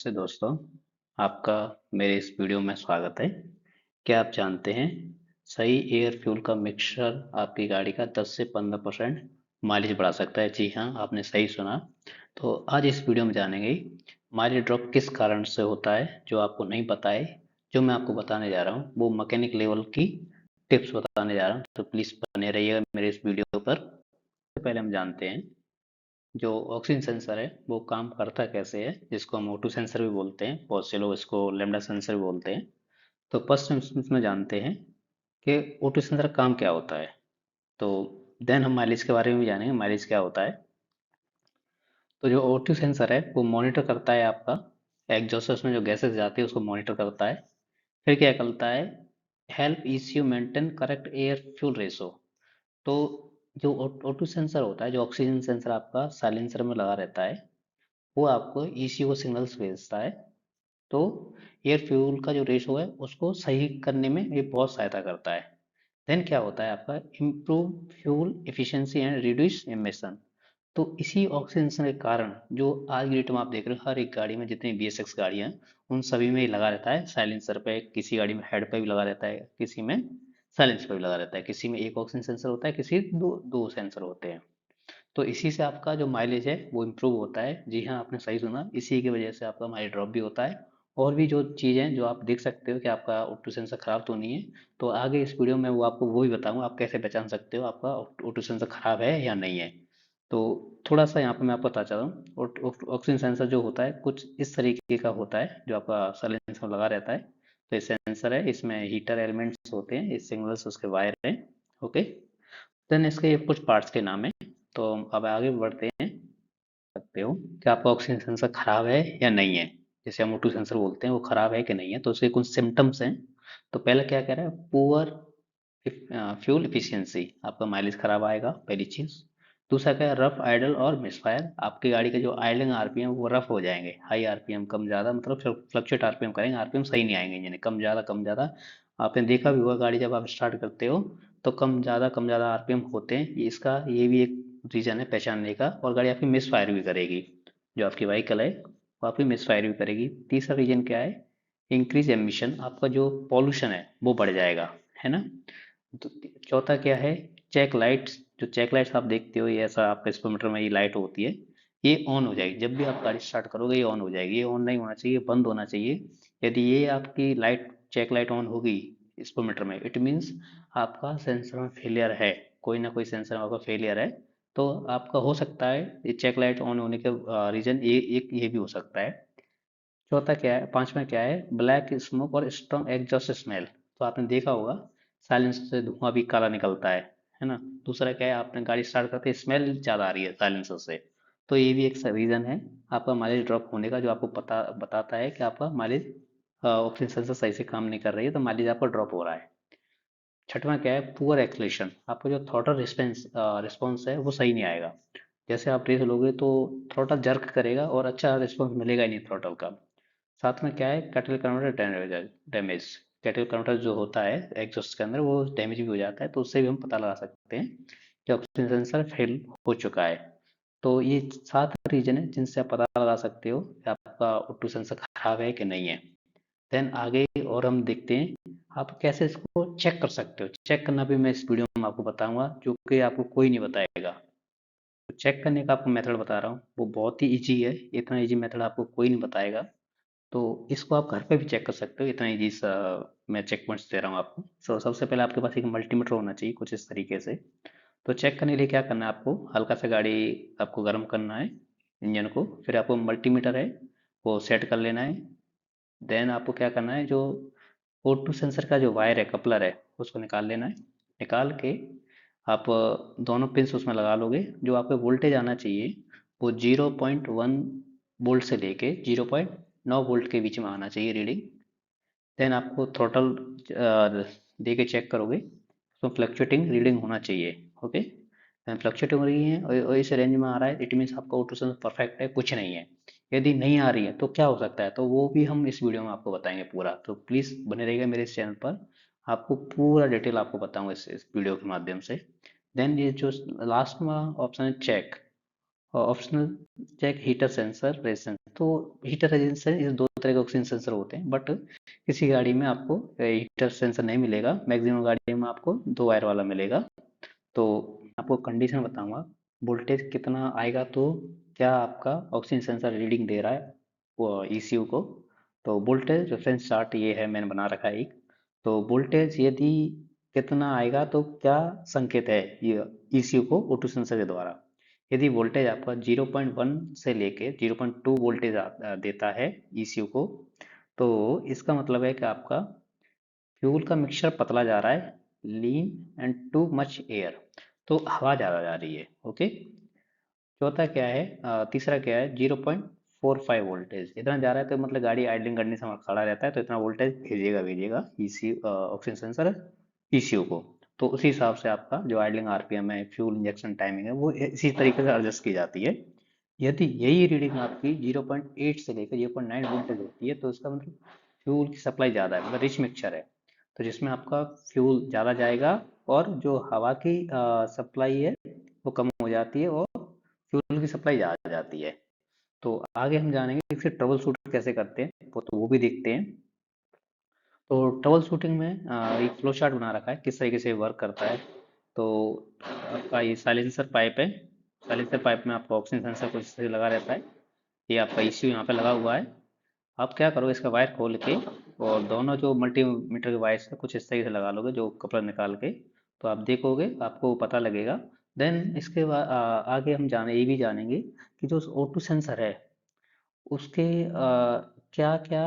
से दोस्तों, आपका मेरे इस वीडियो में स्वागत है। क्या आप जानते हैं सही एयर फ्यूल का मिक्सचर आपकी गाड़ी का 10 से 15% माइलेज बढ़ा सकता है। जी हाँ, आपने सही सुना। तो आज इस वीडियो में जानेंगे माइलेज ड्रॉप किस कारण से होता है, जो आपको नहीं पता है। जो मैं आपको बताने जा रहा हूँ वो मैकेनिक लेवल की टिप्स बताने जा रहा हूँ, तो प्लीज बने रहिएगा मेरे इस वीडियो पर। सबसे पहले हम जानते हैं जो ऑक्सीजन सेंसर है वो काम करता कैसे है, जिसको हम O2 सेंसर भी बोलते हैं, बहुत से लोग इसको लैम्डा सेंसर भी बोलते हैं। तो फर्स्ट हम इसमें जानते हैं कि O2 सेंसर काम क्या होता है। तो देन हम माइलेज के बारे में भी जानेंगे, माइलेज क्या होता है। तो जो O2 सेंसर है वो मॉनिटर करता है आपका एग्जॉस्ट में जो गैसेस जाती है उसको मॉनिटर करता है। फिर क्या करता है, help ECU maintain correct air fuel ratio. तो जो O2 सेंसर होता है, जो ऑक्सीजन सेंसर आपका साइलेंसर में लगा रहता है, वो आपको ECU को सिग्नल्स भेजता है। तो एयर फ्यूल का जो रेशो है उसको सही करने में ये बहुत सहायता करता है। देन क्या होता है आपका, improve fuel efficiency and reduce emission. तो इसी ऑक्सीजन के कारण जो आज की डेट में आप देख रहे हो हर एक गाड़ी में जितनी BS6 गाड़ियां हैं उन सभी में ही लगा रहता है साइलेंसर पे, किसी गाड़ी में हेड पे भी लगा रहता है, किसी में साइलेंसर पे भी लगा रहता है, किसी में एक ऑक्सीजन सेंसर होता है, किसी दो दो सेंसर होते हैं। तो इसी से आपका जो माइलेज है वो इम्प्रूव होता है। जी हाँ, आपने सही सुना, इसी की वजह से आपका माइलेज ड्रॉप भी होता है। और भी जो चीज़ें जो आप देख सकते हो कि आपका ऑटो सेंसर खराब तो नहीं है, तो आगे इस वीडियो में वो आपको वो भी बताऊंगा आप कैसे पहचान सकते हो आपका ऑटो सेंसर खराब है या नहीं है। तो थोड़ा सा यहाँ पे मैं आपको बता चाहता हूँ, ऑक्सीजन सेंसर जो होता है कुछ इस तरीके का होता है जो आपका साइलेंसर में लगा रहता है। तो ये सेंसर है, इसमें हीटर एलिमेंट्स होते हैं, ये सिग्नल्स उसके वायर हैं। ओके, देन इसके कुछ पार्ट्स के नाम है। तो अब आगे बढ़ते हैं, सकते हो कि आपका ऑक्सीजन सेंसर खराब है या नहीं है। जैसे हम O2 सेंसर बोलते हैं वो खराब है कि नहीं है, तो उसके कुछ सिम्टम्स हैं। तो पहला क्या कह रहा है, पुअर फ्यूल इफिशियंसी, आपका माइलेज खराब आएगा पहली चीज। दूसरा क्या है, रफ आइडल और मिसफायर, आपकी गाड़ी के जो आइडलिंग आरपीएम वो रफ हो जाएंगे, हाई आरपीएम कम ज्यादा, मतलब फ्लक्चुएट आरपीएम करेंगे, आरपीएम सही नहीं आएंगे इंजन कम ज्यादा कम ज्यादा। आपने देखा भी होगा गाड़ी जब आप स्टार्ट करते हो तो कम ज्यादा आरपीएम होते हैं, इसका ये भी एक रीजन है पहचानने का। और गाड़ी आपकी मिस फायर भी करेगी, जो आपकी व्हीकल है वो आपकी मिस फायर भी करेगी। तीसरा रीजन क्या है, इंक्रीज एमिशन, आपका जो पॉल्यूशन है वो बढ़ जाएगा, है ना। तो चौथा क्या है, चेक लाइट्स, जो चेक लाइट्स आप देखते हो ये ऐसा आपका स्पीडोमीटर में ये लाइट होती है, ये ऑन हो जाएगी जब भी आप गाड़ी स्टार्ट करोगे, ये ऑन हो जाएगी। ये ऑन नहीं होना चाहिए, बंद होना चाहिए। यदि ये आपकी लाइट चेक लाइट ऑन होगी स्पीडोमीटर में, इट मीन्स आपका सेंसर में फेलियर है, कोई ना कोई सेंसर में आपका फेलियर है। तो आपका हो सकता है ये चेक लाइट ऑन होने के रीजन ये एक ये भी हो सकता है। चौथा क्या है, पांचवा क्या है, ब्लैक स्मोक और स्ट्रॉन्ग एग्जॉस्ट स्मेल। तो आपने देखा होगा साइलेंसर से धुआं भी काला निकलता है ना। दूसरा क्या है, आपने गाड़ी स्टार्ट करते स्मेल ज़्यादा आ रही है साइलेंसर से, तो ये भी एक रीज़न है आपका माइलेज ड्रॉप होने का, जो आपको पता बताता है कि आपका माइलेज ऑक्सीजन सेंसर सही से काम नहीं कर रही है, तो माइलेज आपका ड्रॉप हो रहा है। छठवां क्या है, पुअर एक्सलेशन, आपका जो थ्रॉटल रिस्पॉन्स है वो सही नहीं आएगा। जैसे आप रेस लोगे तो थ्रॉटल जर्क करेगा और अच्छा रिस्पॉन्स मिलेगा ही नहीं थ्रॉटल का। साथ में क्या है, cattle converter damage, cattle converter जो होता है एग्जॉस्ट के अंदर वो डैमेज भी हो जाता है, तो उससे भी हम पता लगा सकते हैं कि ऑक्सीजन सेंसर फेल हो चुका है। तो ये 7 रीजन है जिनसे आप पता लगा सकते हो कि आपका O2 सेंसर खराब है कि नहीं है। देन आगे और हम देखते हैं आप कैसे इसको चेक कर सकते हो। चेक करना भी मैं इस वीडियो में आपको बताऊंगा, जो कि आपको कोई नहीं बताएगा। तो चेक करने का आपको मेथड बता रहा हूँ, वो बहुत ही इजी है, इतना इजी मेथड आपको कोई नहीं बताएगा। तो इसको आप घर पे भी चेक कर सकते हो, इतना इजी सा मैं चेक पॉइंट्स दे रहा हूँ आपको। सबसे पहले आपके पास एक मल्टीमीटर होना चाहिए कुछ इस तरीके से। तो चेक करने के लिए क्या करना है, आपको हल्का सा गाड़ी आपको गर्म करना है, इंजन को, फिर आपको मल्टीमीटर है वो सेट कर लेना है। देन आपको क्या करना है, जो O2 सेंसर का जो वायर है, कपलर है, उसको निकाल लेना है। निकाल के आप दोनों पिंस उसमें लगा लोगे। जो आपको वोल्टेज आना चाहिए वो 0.1 वोल्ट से लेके 0.9 वोल्ट के बीच में आना चाहिए रीडिंग। देन आपको थ्रोटल दे के चेक करोगे, उसमें फ्लक्चुएटिंग रीडिंग होना चाहिए। ओके, फ्लक्चुएट हो रही है और इस रेंज में आ रहा है, इट मीन्स आपका ऑटो सेंस परफेक्ट है, कुछ नहीं है। यदि नहीं आ रही है तो क्या हो सकता है, तो वो भी हम इस वीडियो में आपको बताएंगे पूरा। तो प्लीज़ बने रहिएगा मेरे इस चैनल पर, आपको पूरा डिटेल आपको बताऊंगा इस वीडियो के माध्यम से। देन ये जो लास्ट में ऑप्शन है check, optional check heater sensor resistance, तो हीटर रेजिस्टेंस इस दो तरह के ऑक्सीजन सेंसर होते हैं, बट किसी गाड़ी में आपको हीटर सेंसर नहीं मिलेगा, मैक्सिमम गाड़ी में आपको 2 वायर वाला मिलेगा। तो आपको कंडीशन बताऊंगा, वोल्टेज कितना आएगा तो क्या आपका ऑक्सीजन सेंसर रीडिंग दे रहा है वो ECU को। तो वोल्टेज रेफरेंस चार्ट ये है, मैंने बना रखा है एक। तो वोल्टेज यदि कितना आएगा तो क्या संकेत है ये ECU को O2 सेंसर के द्वारा। यदि वोल्टेज आपका 0.1 से लेके 0.2 वोल्टेज देता है ECU को, तो इसका मतलब है कि आपका फ्यूल का मिक्सचर पतला जा रहा है, lean and too much air, तो हवा ज़्यादा जा रही है। ओके। चौथा क्या है, तीसरा क्या है, 0.45 वोल्टेज इतना जा रहा है, तो मतलब गाड़ी आइडलिंग कंडीशन में खड़ा रहता है तो इतना वोल्टेज भेजेगा भेजेगा ECU ऑक्सीजन सेंसर ECU को। तो उसी हिसाब से आपका जो आइडलिंग RPM है, फ्यूल इंजेक्शन टाइमिंग है, वो इसी तरीके से एडजस्ट की जाती है। यदि यही रीडिंग आपकी 0.8 से लेकर 0.9 वोल्टेज होती है, तो इसका मतलब फ्यूल की सप्लाई ज़्यादा है, मतलब रिच मिक्सचर है, तो जिसमें आपका फ्यूल ज़्यादा जाएगा और जो हवा की सप्लाई है वो कम हो जाती है और फ्यूल की सप्लाई ज़्यादा जाती है। तो आगे हम जानेंगे कि फिर ट्रबल शूट कैसे करते हैं, वो भी देखते हैं। तो ट्रबल शूटिंग में एक फ्लो चार्ट बना रखा है किस तरीके से वर्क करता है। तो आपका ये साइलेंसर पाइप है, साइलेंसर पाइप में आपका ऑक्सीजन सेंसर कुछ इस तरह लगा रहता है, ये आपका ECU यहाँ पे लगा हुआ है। आप क्या करो, इसका वायर खोल के और दोनों जो मल्टीमीटर के वायर्स है कुछ इस तरीके से लगा लोगे, जो कपड़ा निकाल के, तो आप देखोगे आपको पता लगेगा। देन इसके बाद आगे हम ये भी जानेंगे कि जो O2 सेंसर है उसके क्या क्या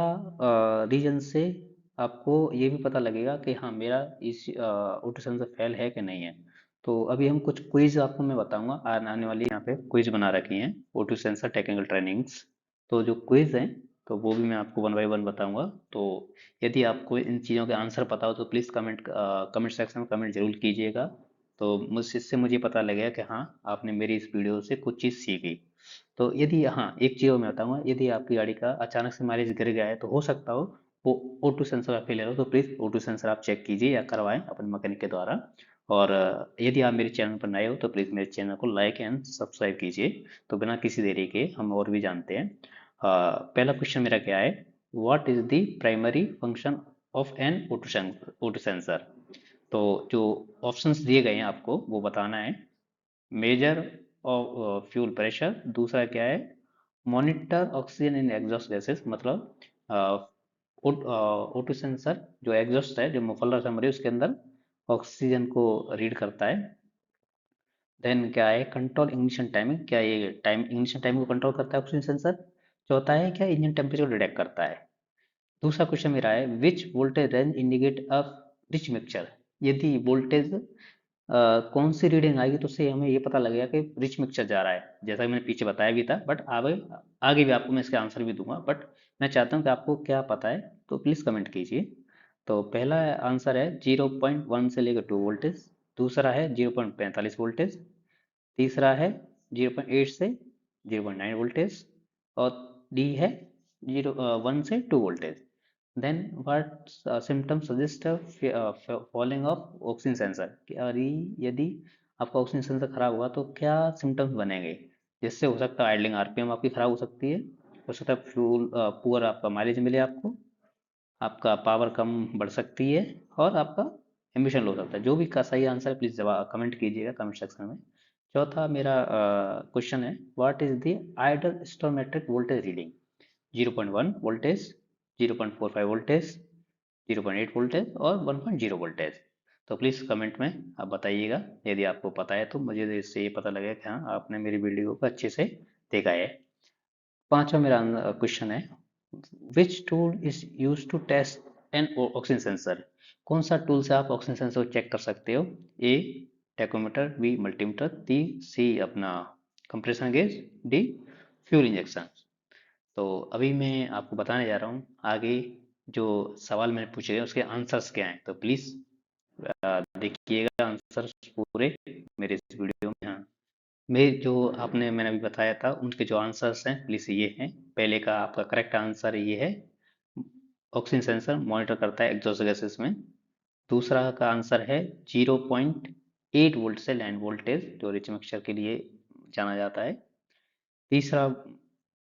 रीजन से आपको ये भी पता लगेगा कि हाँ मेरा इस O2 सेंसर फेल है कि नहीं है। तो अभी हम कुछ क्विज आपको मैं बताऊंगा, आने वाली यहाँ पे क्विज बना रखी हैं O2 सेंसर टेक्निकल ट्रेनिंग्स। तो जो क्विज हैं तो वो भी मैं आपको 1 बाय 1 बताऊंगा। तो यदि आपको इन चीज़ों के आंसर पता हो तो प्लीज़ कमेंट सेक्शन में कमेंट जरूर कीजिएगा। तो इससे मुझे पता लगेगा कि हाँ आपने मेरी इस वीडियो से कुछ चीज़ सीखी। तो यदि हाँ एक चीज़ और मैं बताऊंगा, यदि आपकी गाड़ी का अचानक से माइलेज गिर गया है तो हो सकता हो वो O2 सेंसर का फेलियर हो, तो प्लीज़ O2 सेंसर आप चेक कीजिए या करवाएं अपने मैकेनिक के द्वारा। और यदि आप मेरे चैनल पर नए हो तो प्लीज़ मेरे चैनल को लाइक एंड सब्सक्राइब कीजिए। तो बिना किसी देरी के हम और भी जानते हैं। पहला क्वेश्चन मेरा क्या है, what is the primary function of an O2 sensor. तो जो ऑप्शंस दिए गए हैं आपको वो बताना है। मेजर ऑफ फ्यूल प्रेशर, दूसरा क्या है, monitor oxygen in exhaust gases, मतलब O2 सेंसर जो एग्जॉस्ट है, जो मुफल्लर समरी उसके अंदर ऑक्सीजन को रीड करता है। देन क्या है, कंट्रोल इग्निशन टाइमिंग, क्या ये टाइम इग्निशन टाइमिंग को कंट्रोल करता है ऑक्सीजन सेंसर। चौथा है क्या इंजन टेम्परेचर को डिटेक्ट करता है। दूसरा क्वेश्चन मेरा है which voltage range indicate a rich mixture. यदि वोल्टेज कौन सी रीडिंग आएगी तो उससे हमें ये पता लगेगा कि रिच मिक्सचर जा रहा है, जैसा कि मैंने पीछे बताया भी था, बट आगे आगे भी आपको मैं इसका आंसर भी दूंगा, बट मैं चाहता हूँ कि आपको क्या पता है तो प्लीज़ कमेंट कीजिए। तो पहला आंसर है 0.1 से लेकर 2 वोल्टेज, दूसरा है 0.45 वोल्टेज, तीसरा है 0.8 से 0.9 वोल्टेज, और डी है 1 से 2 voltage. Then what symptom suggest falling of oxygen sensor, यदि आपका ऑक्सीजन सेंसर खराब हुआ तो क्या सिम्टम्स बनेंगे, जिससे हो सकता है आइडलिंग RPM आपकी खराब हो सकती है, हो सकता है फ्यूल पुअर आपका माइलेज मिले आपको, आपका पावर कम बढ़ सकती है, और आपका एमिशन लो हो सकता है। जो भी का सही आंसर है प्लीज़ जवाब कमेंट कीजिएगा कमेंट सेक्शन में। चौथा मेरा क्वेश्चन है what is the idle stoichiometric voltage reading, 0.1 voltage, 0.45 voltage, 0.8 voltage और 1.0 वोल्टेज। तो प्लीज़ कमेंट में आप बताइएगा, यदि आपको पता है तो मुझे इससे ये पता लगेगा कि हाँ आपने मेरी वीडियो को अच्छे से देखा है। पांचवा मेरा क्वेश्चन है which tool is use to test an oxygen sensor. कौन सा टूल से आप ऑक्सीजन सेंसर को चेक कर सकते हो। ए टेकोमीटर, बी मल्टीमीटर, सी अपना compression gauge, D fuel injection. तो अभी मैं आपको बताने जा रहा हूँ आगे जो सवाल मैंने पूछे हैं उसके आंसर्स क्या हैं, तो प्लीज़ देखिएगा आंसर्स पूरे मेरे इस वीडियो में। हाँ मैं जो आपने मैंने अभी बताया था उनके जो आंसर्स हैं प्लीज ये हैं। पहले का आपका करेक्ट आंसर ये है, ऑक्सीजन सेंसर मॉनिटर करता है एग्जॉस्ट गैसेस में। दूसरा का आंसर है 0.8 वोल्ट से लैंड वोल्टेज, जो रिच मिक्सचर के लिए जाना जाता है। तीसरा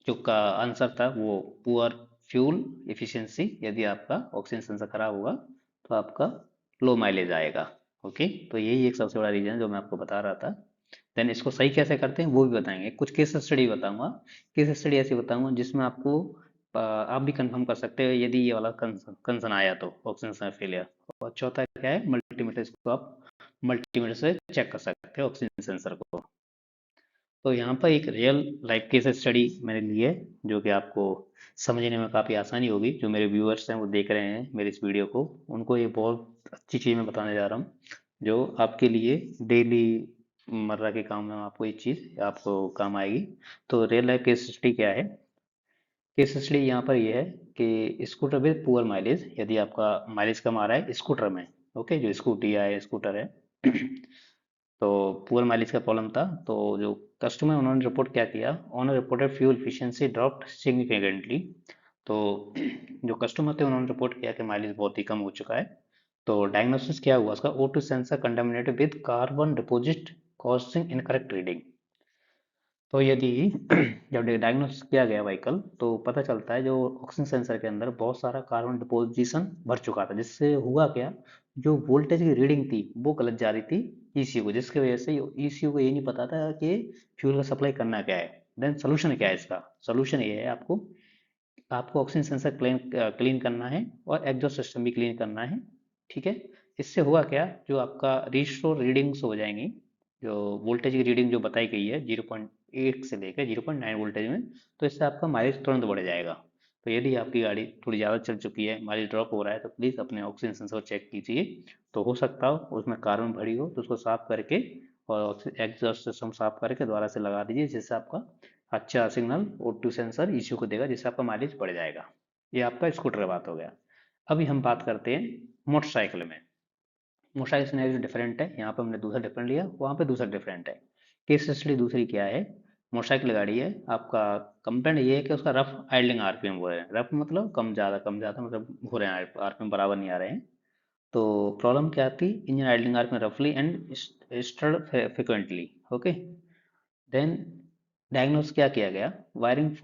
जो का आंसर था वो पुअर फ्यूल एफिशिएंसी। यदि आपका ऑक्सीजन सेंसर खराब होगा तो आपका लो माइलेज आएगा। ओके, तो यही एक सबसे बड़ा रीजन है जो मैं आपको बता रहा था। देन इसको सही कैसे करते हैं वो भी बताएंगे, कुछ केस स्टडी बताऊंगा। केस स्टडी ऐसी बताऊंगा जिसमें आपको आप भी कंफर्म कर सकते हो यदि ये वाला कंसर्न आया तो ऑक्सीजन फेलियर। और चौथा क्या है, मल्टीमीटर, इसको आप मल्टीमीटर से चेक कर सकते हो ऑक्सीजन सेंसर को। तो यहाँ पर एक रियल लाइफ केस स्टडी मैंने ली है जो कि आपको समझने में काफ़ी आसानी होगी। जो मेरे व्यूअर्स हैं वो देख रहे हैं मेरे इस वीडियो को, उनको ये बहुत अच्छी चीज़ मैं बताने जा रहा हूँ जो आपके लिए डेली मर्रा के काम में आपको ये चीज़ आपको काम आएगी। तो रियल लाइफ केस स्टडी क्या है? केस स्टडी यहाँ पर ये है कि स्कूटर विद पुअर माइलेज, यदि आपका माइलेज कम आ रहा है स्कूटर में, ओके, जो स्कूटी है स्कूटर है तो पुअर माइलेज का प्रॉब्लम था, तो जो कस्टमर उन्होंने रिपोर्ट क्या किया, owner reported fuel efficiency dropped significantly. तो जो कस्टमर थे उन्होंने रिपोर्ट किया कि माइलेज बहुत ही कम हो चुका है। तो डायग्नोसिस क्या हुआ उसका, O2 sensor contaminated with carbon deposit causing incorrect reading. तो यदि जब डायग्नोस किया गया व्हीकल तो पता चलता है जो ऑक्सीजन सेंसर के अंदर बहुत सारा कार्बन डिपोजिशन भर चुका था, जिससे हुआ क्या, जो वोल्टेज की रीडिंग थी वो गलत जा रही थी ईसीयू को, जिसकी वजह से ईसीयू को ये नहीं पता था कि फ्यूल का सप्लाई करना क्या है। देन सोल्यूशन क्या है इसका, सोल्यूशन ये है आपको आपको ऑक्सीजन सेंसर क्लीन करना है और एग्जॉस्ट सिस्टम भी क्लीन करना है। ठीक है, इससे हुआ क्या, जो आपका रिस्टोर रीडिंग्स हो जाएंगी, जो वोल्टेज की रीडिंग जो बताई गई है 0.8 से लेकर 0.9 वोल्टेज में, तो इससे आपका माइलेज तुरंत बढ़ जाएगा। तो यदि आपकी गाड़ी थोड़ी ज़्यादा चल चुकी है, माइलेज ड्रॉप हो रहा है, तो प्लीज़ अपने ऑक्सीजन सेंसर चेक कीजिए। तो हो सकता हो उसमें कार्बन भरी हो तो उसको साफ करके और एग्जॉस्ट सिस्टम साफ करके दोबारा से लगा दीजिए, जिससे आपका अच्छा सिग्नल O2 सेंसर ईसीयू को देगा, जिससे आपका माइलेज बढ़ जाएगा। ये आपका स्कूटर का बात हो गया। अभी हम बात करते हैं मोटरसाइकिल में। मोटरसाइकिल सिनेरियो डिफरेंट है, यहाँ पर हमने दूसरा डिफरेंट लिया, वहाँ पे दूसरा डिफरेंट है। केस स्टडी दूसरी क्या है, मोटरसाइकिल गाड़ी है आपका, कंप्लेंट ये है कि उसका रफ आइडलिंग आरपीएम हो रहे हैं, रफ मतलब कम ज़्यादा मतलब हो रहे हैं, आरपीएम बराबर नहीं आ रहे हैं। तो प्रॉब्लम क्या थी, इंजन आइडलिंग आरपीएम रफली and stalled frequently. Okay, then diagnose क्या किया गया, वायरिंग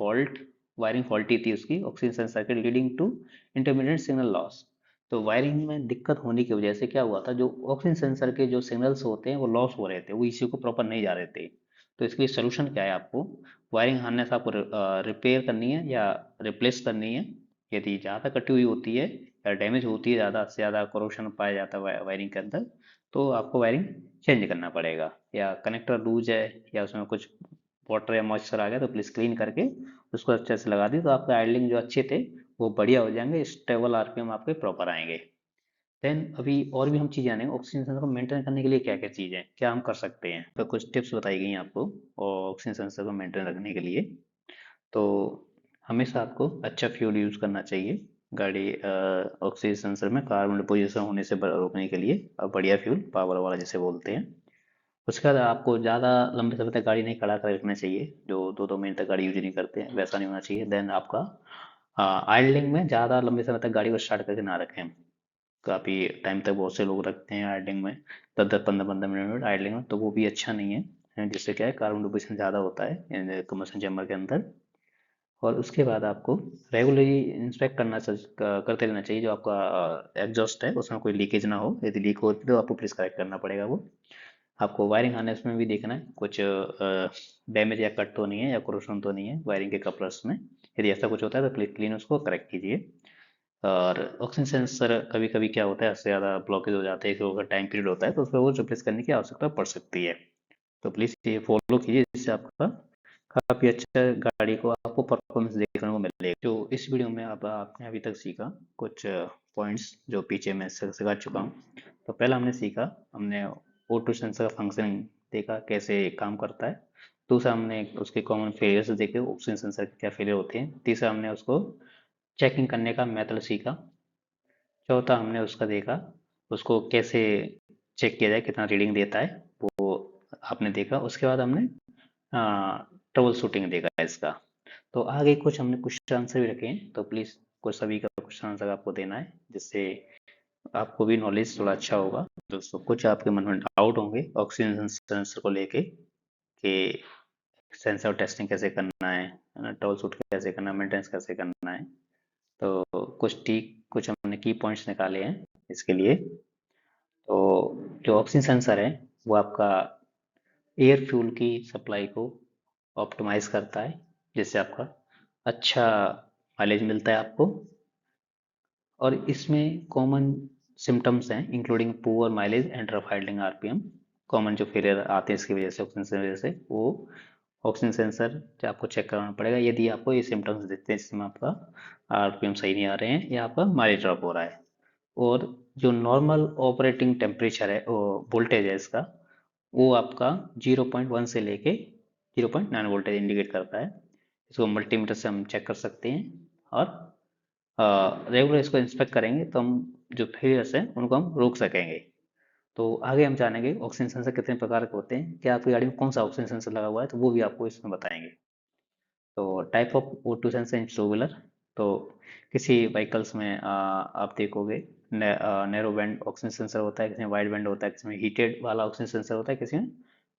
फॉल्टी थी उसकी ऑक्सीजन सेंसर के, leading to intermediate signal loss. तो वायरिंग में दिक्कत होने की वजह से क्या हुआ था, जो ऑक्सीजन सेंसर के जो सिग्नल्स होते हैं वो लॉस हो रहे थे, वो इसी को प्रॉपर नहीं जा रहे थे। तो इसके लिए सोल्यूशन क्या है, आपको वायरिंग हार्नेस आपको रिपेयर करनी है या रिप्लेस करनी है। यदि ज़्यादा कटी हुई होती है या डैमेज होती है, ज़्यादा से ज़्यादा करोशन पाया जाता है वायरिंग के अंदर, तो आपको वायरिंग चेंज करना पड़ेगा। या कनेक्टर लूज है या उसमें कुछ वाटर या मॉइस्चर आ गया तो प्लीज़ क्लीन करके उसको अच्छे से लगा दी, तो आपके आइडलिंग जो अच्छे थे वो बढ़िया हो जाएंगे, स्टेबल आरपीएम आपके प्रॉपर आएंगे। देन अभी और भी हम चीज़ जानेंगे ऑक्सीजन सेंसर को मेंटेन करने के लिए क्या क्या चीज़ें क्या हम कर सकते हैं, तो कुछ टिप्स बताई गई हैं आपको और ऑक्सीजन सेंसर को मेंटेन रखने के लिए। तो हमेशा आपको अच्छा फ्यूल यूज़ करना चाहिए गाड़ी ऑक्सीजन सेंसर में कार्बन डिपोजिशन होने से रोकने के लिए, बढ़िया फ्यूल पावर वाला जिसे बोलते हैं। उसके बाद आपको ज़्यादा लंबे समय तक गाड़ी नहीं खड़ा कर रखना चाहिए, जो 2-2 महीने तक गाड़ी यूज नहीं करते हैं वैसा नहीं होना चाहिए। देन आपका आइडलिंग में ज़्यादा लंबे समय तक गाड़ी को स्टार्ट करके ना रखें। काफ़ी टाइम तक बहुत से लोग रखते हैं आइडलिंग में, 10-10 15-15 मिनट आइडलिंग में, तो वो भी अच्छा नहीं है, जिससे क्या है कार्बन डिपोजिशन ज़्यादा होता है कम्बशन चैम्बर के अंदर। और उसके बाद आपको रेगुलरली इंस्पेक्ट करते रहना चाहिए, जो आपका एग्जॉस्ट है उसमें कोई लीकेज ना हो, यदि लीक होती तो आपको प्लीज़ करेक्ट करना पड़ेगा वो। आपको वायरिंग हार्नेस में भी देखना है कुछ डैमेज या कट तो नहीं है या corrosion तो नहीं है वायरिंग के कपलर्स में। यदि ऐसा कुछ होता है तो प्लीज क्लीन उसको करेक्ट कीजिए। और ऑक्सीजन सेंसर कभी कभी क्या होता है, इससे ज़्यादा ब्लॉकेज हो जाते हैं कि अगर टाइम पीरियड होता है तो उसमें वो रिप्लेस करने की आवश्यकता पड़ सकती है। तो प्लीज़ ये फॉलो कीजिए, जिससे आपका काफ़ी अच्छा गाड़ी को आपको परफॉर्मेंस देखने को मिलेगा। जो इस वीडियो में आपने अभी तक सीखा कुछ पॉइंट्स जो पीछे मैं सिखा चुका हूँ। तो पहला हमने सीखा, हमने O2 सेंसर का फंक्शन देखा कैसे काम करता है। दूसरा हमने उसके कॉमन फेलियर्स देखे, ऑक्सीजन सेंसर के क्या फेलियर होते हैं। तीसरा हमने उसको चेकिंग करने का मेथड सीखा। चौथा हमने उसका देखा उसको कैसे चेक किया जाए, कितना रीडिंग देता है वो आपने देखा। उसके बाद हमने ट्रबल शूटिंग देखा इसका। तो आगे कुछ हमने क्वेश्चन आंसर भी रखे हैं, तो प्लीज़ कुछ सभी का क्वेश्चन आंसर आपको देना है, जिससे आपको भी नॉलेज थोड़ा अच्छा होगा। दोस्तों कुछ आपके मन में डाउट होंगे ऑक्सीजन सेंसर को लेके कि सेंसर टेस्टिंग कैसे करना है, है ना, ट्रबल शूट कैसे करना है, मेंटेनेंस कैसे करना है। तो कुछ हमने की पॉइंट्स निकाले हैं इसके लिए। तो जो ऑक्सीजन सेंसर है वो आपका एयर फ्यूल की सप्लाई को ऑप्टिमाइज करता है, जिससे आपका अच्छा माइलेज मिलता है आपको। और इसमें कॉमन सिम्टम्स हैं including poor mileage and rough idling RPM. Common जो फेलियर आते हैं इसकी वजह से, ऑक्सीजन की वजह से, वो ऑक्सीजन सेंसर जो आपको चेक कराना पड़ेगा यदि आपको ये सिम्टम्स दिखते हैं जिसमें आपका आरपीएम सही नहीं आ रहे हैं या आपका माइलेज ड्रॉप हो रहा है। और जो नॉर्मल ऑपरेटिंग टेम्परेचर है, वोल्टेज है इसका, वो आपका 0.1 से लेके 0.9 वोल्टेज इंडिकेट करता है। इसको मल्टीमीटर से हम चेक कर सकते हैं। और रेगुलर इसको इंस्पेक्ट करेंगे तो हम जो फेलियर्स हैं उनको हम रोक सकेंगे। तो आगे हम जानेंगे ऑक्सीजन सेंसर कितने प्रकार के होते हैं, क्या आपकी गाड़ी में कौन सा ऑक्सीजन सेंसर लगा हुआ है, तो वो भी आपको इसमें बताएंगे। तो type of O2 sensor in two wheeler. तो किसी व्हीकल्स में आप देखोगे नैरो बैंड ऑक्सीजन सेंसर होता है, किसी में वाइड बैंड होता है, किसी में हीटेड वाला ऑक्सीजन सेंसर होता है, किसी में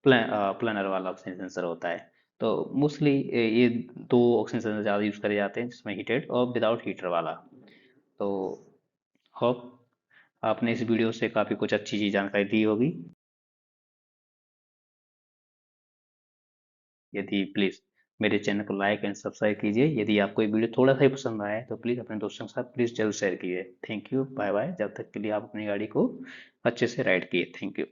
प्लानर वाला ऑक्सीजन सेंसर होता है। तो मोस्टली ये दो ऑक्सीजन सेंसर ज़्यादा यूज़ करे जाते हैं, जिसमें हीटेड और विदाउट हीटर वाला। तो होप आपने इस वीडियो से काफ़ी कुछ अच्छी चीज़ जानकारी दी होगी। यदि प्लीज़ मेरे चैनल को लाइक एंड सब्सक्राइब कीजिए। यदि आपको ये वीडियो थोड़ा सा ही पसंद आया है तो प्लीज़ अपने दोस्तों के साथ प्लीज़ जरूर शेयर कीजिए। Thank you, bye bye. जब तक के लिए आप अपनी गाड़ी को अच्छे से राइड किए। Thank you.